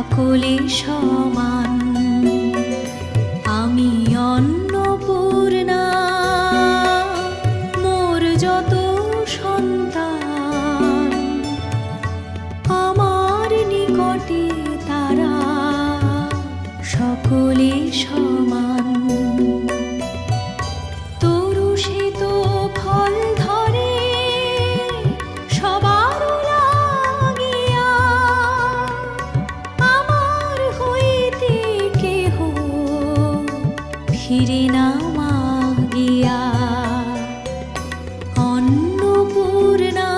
সকলে সমান। আমি অন্নপূর্ণা, মোর যত সন্তান আমার নিকটে তারা সকলে সমান। তরু সে তো ফল ধরে সবার লাগিয়া, আমার হইতে কেহ ফিরে না মাগিয়া। অন্নপূর্ণা,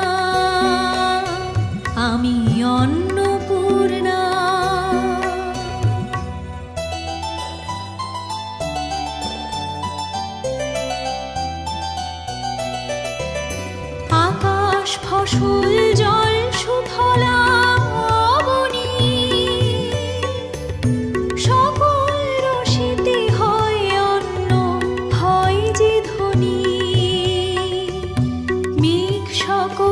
আমি অন্নপূর্ণা। আকাশ ফসল জল সুফলা বনি, সকল রসিতে হয় অন্ন, হয় যে ধ্বনি। মেঘ সকল